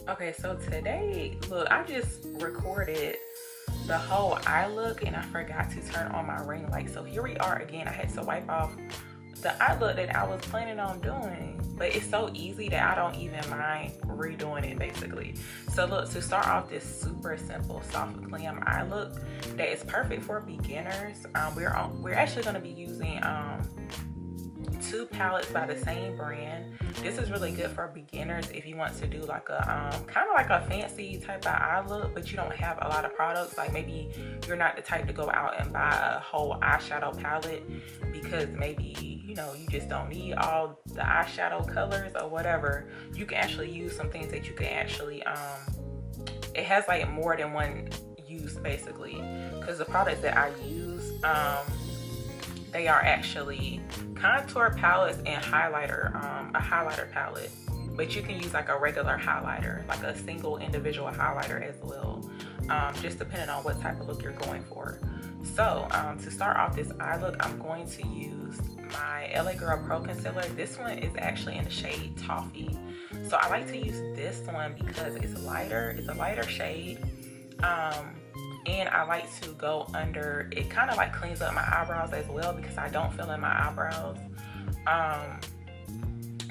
Okay, so today, look, I just recorded the whole eye look and I forgot to turn on my ring light. So here we are again. I had to wipe off the eye look that I was planning on doing, but it's so easy that I don't even mind redoing it basically. So look, to start off this super simple soft glam eye look that is perfect for beginners, we're actually going to be using two palettes by the same brand. This is really good for beginners if you want to do like a kind of like a fancy type of eye look, but you don't have a lot of products. Like maybe you're not the type to go out and buy a whole eyeshadow palette because maybe, you know, you just don't need all the eyeshadow colors or whatever. You can actually use some things that you can actually it has like more than one use basically, because the products that I use, they are actually contour palettes and highlighter, a highlighter palette, but you can use like a regular highlighter, like a single individual highlighter as well, just depending on what type of look you're going for. So to start off this eye look, I'm going to use my LA Girl Pro Concealer. This one is actually in the shade Toffee. So I like to use this one because it's lighter, it's a lighter shade. And I like to go under, it kind of like cleans up my eyebrows as well because I don't fill in my eyebrows.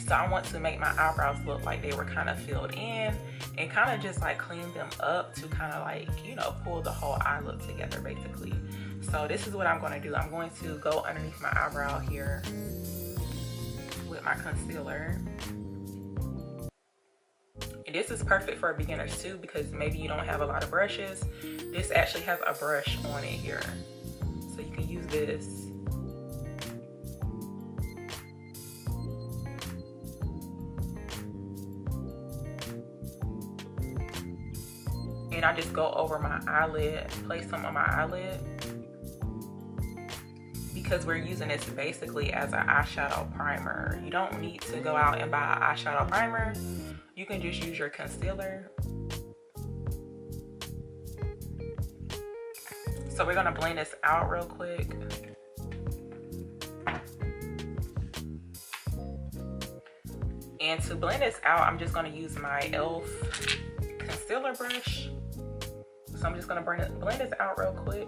So I want to make my eyebrows look like they were kind of filled in and kind of just like clean them up to kind of like, you know, pull the whole eye look together basically. So this is what I'm going to do. I'm going to go underneath my eyebrow here with my concealer. And this is perfect for beginners too because maybe you don't have a lot of brushes. This actually has a brush on it here, so you can use this. And I just go over my eyelid, place some on my eyelid, because we're using this basically as an eyeshadow primer. You don't need to go out and buy an eyeshadow primer. You can just use your concealer. So we're gonna blend this out real quick. And to blend this out, I'm just gonna use my e.l.f. concealer brush. So I'm just gonna blend this out real quick.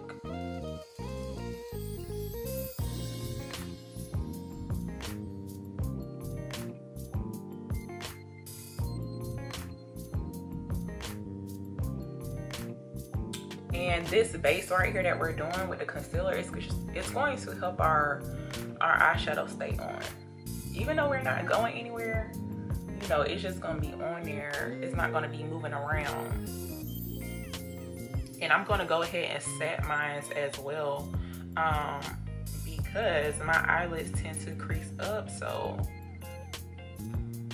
And this base right here that we're doing with the concealer, it's going to help our eyeshadow stay on. Even though we're not going anywhere, you know, it's just gonna be on there. It's not gonna be moving around. And I'm gonna go ahead and set mine as well, because my eyelids tend to crease up, so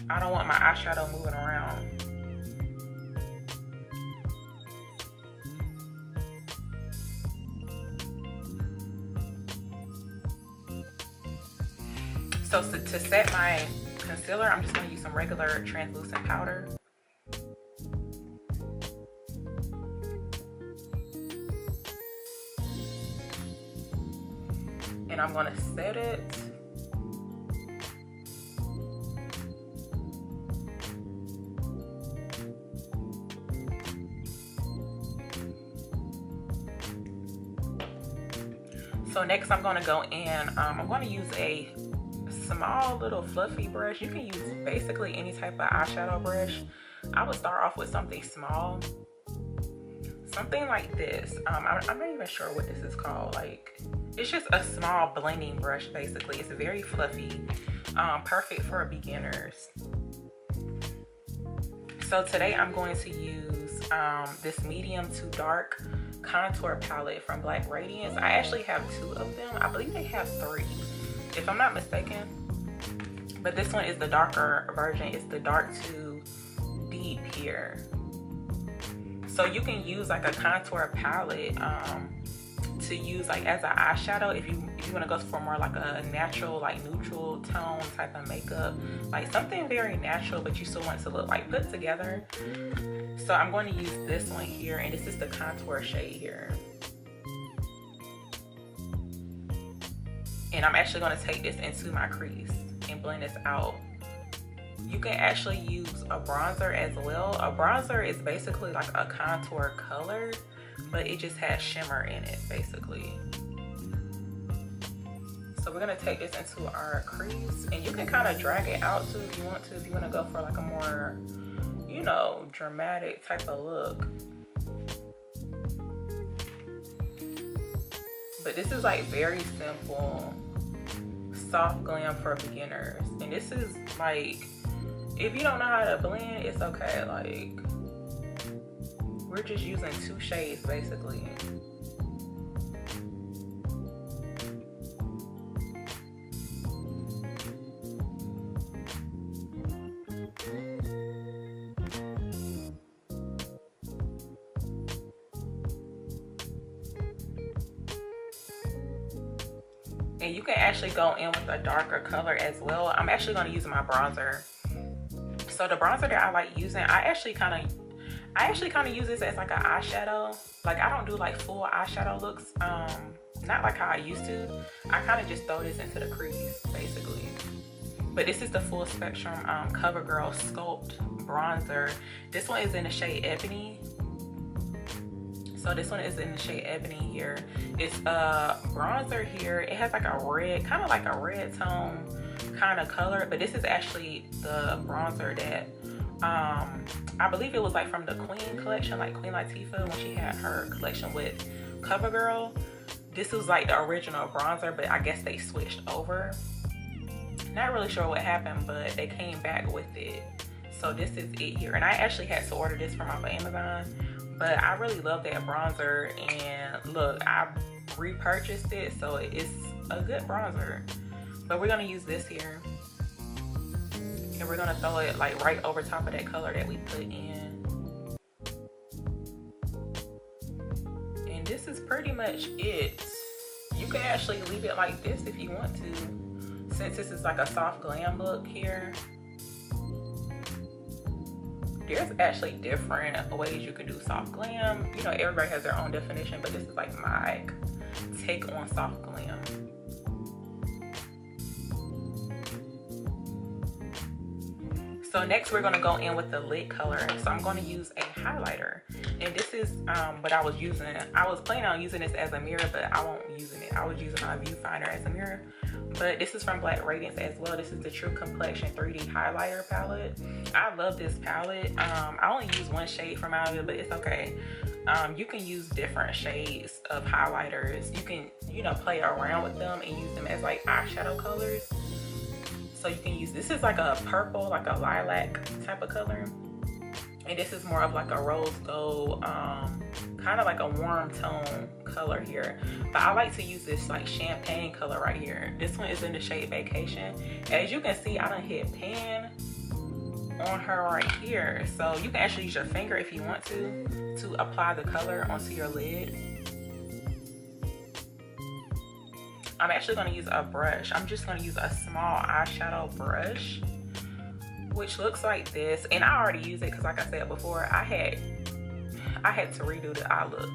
I don't want my eyeshadow moving around. So to set my concealer, I'm just going to use some regular translucent powder. And I'm going to set it. So next I'm going to go in, I'm going to use a small little fluffy brush. You can use basically any type of eyeshadow brush. I would start off with something small, something like this. I'm not even sure what this is called. Like, it's just a small blending brush basically. It's very fluffy, perfect for beginners. So today I'm going to use this medium to dark contour palette from Black Radiance. I actually have two of them. I believe they have three, if I'm not mistaken, but this one is the darker version. It's the dark to deep here. So you can use like a contour palette to use like as an eyeshadow if you want to go for more like a natural, like neutral tone type of makeup, like something very natural but you still want to look like put together. So I'm going to use this one here, and this is the contour shade here. And I'm actually going to take this into my crease and blend this out. You can actually use a bronzer as well. A bronzer is basically like a contour color, but it just has shimmer in it basically. So we're gonna take this into our crease, and you can kind of drag it out too if you want to, if you want to go for like a more, you know, dramatic type of look. But this is like very simple, soft glam for beginners. And this is like, if you don't know how to blend, it's okay. Like, we're just using 2 shades basically. And you can actually go in with a darker color as well. I'm actually going to use my bronzer. So the bronzer that I like using, I actually kind of use this as like an eyeshadow. Like, I don't do like full eyeshadow looks, not like how I used to. I kind of just throw this into the crease basically. But this is the full spectrum CoverGirl Sculpt bronzer. This one is in the shade Ebony. So this one is in the shade Ebony here. It's a bronzer here. It has like a red, kind of like a red tone kind of color, but this is actually the bronzer that I believe it was like from the Queen collection, like Queen Latifah, when she had her collection with CoverGirl. This was like the original bronzer, but I guess they switched over. Not really sure what happened, but they came back with it. So this is it here. And I actually had to order this from off of Amazon. But I really love that bronzer, and look, I repurchased it, so it's a good bronzer. But we're gonna use this here, and we're gonna throw it like right over top of that color that we put in. And this is pretty much it. You can actually leave it like this if you want to, since this is like a soft glam look here. There's actually different ways you can do soft glam. You know, everybody has their own definition, but this is like my take on soft glam. So next we're gonna go in with the lid color. So I'm gonna use a highlighter. And this is what I was using. I was planning on using this as a mirror, but I won't be using it. I was using my viewfinder as a mirror. But this is from Black Radiance as well. This is the True Complexion 3D highlighter palette. I love this palette. I only use 1 shade from out of it, but it's okay. You can use different shades of highlighters. You can, you know, play around with them and use them as like eyeshadow colors. So you can use, this is like a purple, like a lilac type of color. And this is more of like a rose gold, kind of like a warm tone color here. But I like to use this like champagne color right here. This one is in the shade Vacation. As you can see, I done hit pan on her right here. So you can actually use your finger if you want to apply the color onto your lid. I'm actually gonna use a brush. I'm just gonna use a small eyeshadow brush, which looks like this. And I already used it because, like I said before, I had to redo the eye look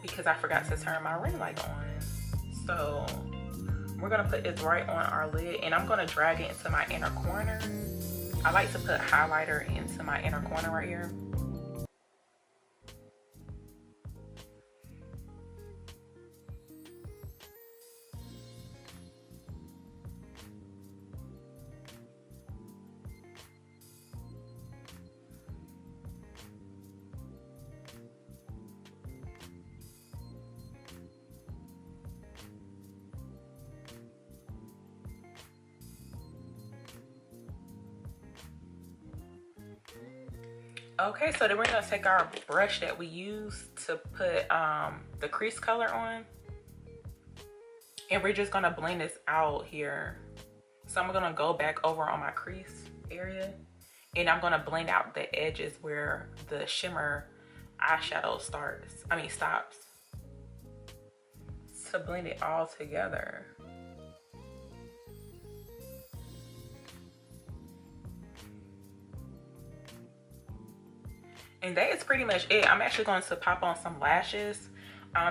because I forgot to turn my ring light on. So we're gonna put this right on our lid, and I'm gonna drag it into my inner corner. I like to put highlighter into my inner corner right here. Okay, so then we're gonna take our brush that we use to put the crease color on, and we're just gonna blend this out here. So I'm gonna go back over on my crease area, and I'm gonna blend out the edges where the shimmer eyeshadow stops, to blend it all together. And that is pretty much it. I'm actually going to pop on some lashes.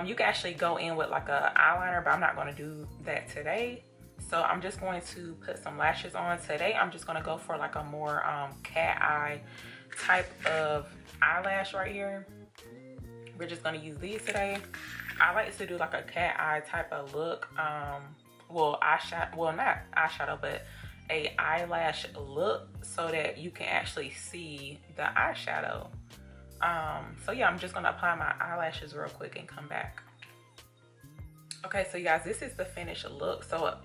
You can actually go in with like a eyeliner, but I'm not going to do that today. So I'm just going to put some lashes on. Today I'm just going to go for like a more cat eye type of eyelash right here. We're just going to use these today. I like to do like a cat eye type of look. Well, not eyeshadow, but a eyelash look, so that you can actually see the eyeshadow. So yeah, I'm just gonna apply my eyelashes real quick and come back. Okay, so you guys, this is the finished look. So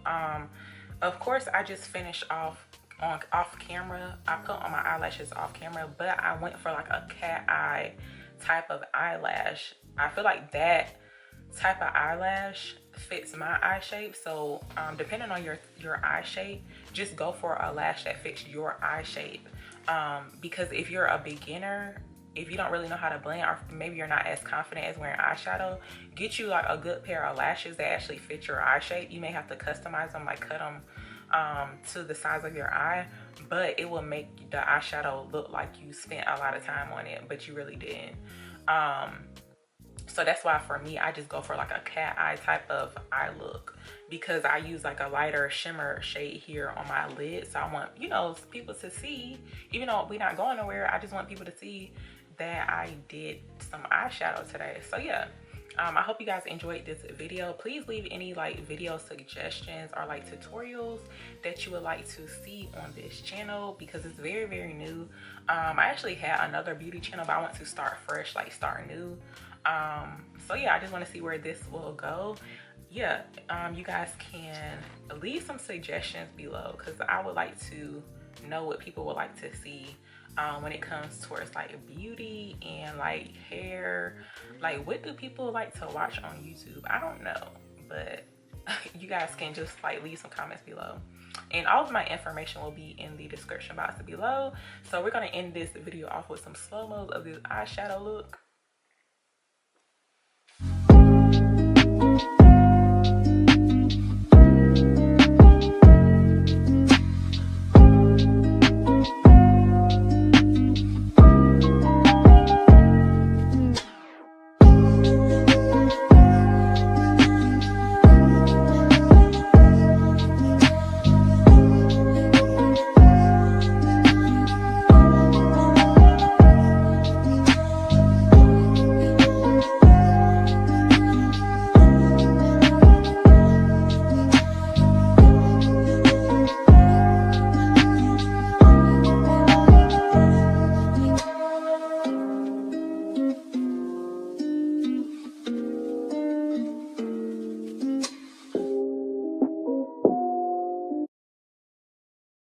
of course I just finished off camera. I put on my eyelashes off camera, but I went for like a cat eye type of eyelash. I feel like that type of eyelash fits my eye shape. So depending on your eye shape, just go for a lash that fits your eye shape. Because if you're a beginner, if you don't really know how to blend, or maybe you're not as confident as wearing eyeshadow, get you like a good pair of lashes that actually fit your eye shape. You may have to customize them, like cut them to the size of your eye, but it will make the eyeshadow look like you spent a lot of time on it, but you really didn't. So that's why for me, I just go for like a cat eye type of eye look, because I use like a lighter shimmer shade here on my lid. So I want, you know, people to see, even though we're not going nowhere, I just want people to see that I did some eyeshadow today. So yeah, I hope you guys enjoyed this video. Please leave any like video suggestions or like tutorials that you would like to see on this channel, because it's very, very new. I actually had another beauty channel, but I want to start fresh, like start new. So yeah, I just want to see where this will go. Yeah, you guys can leave some suggestions below, because I would like to know what people would like to see when it comes towards like beauty and like hair. Like, what do people like to watch on YouTube? I don't know, but you guys can just like leave some comments below, and all of my information will be in the description box below. So we're gonna end this video off with some slow-mos of this eyeshadow look.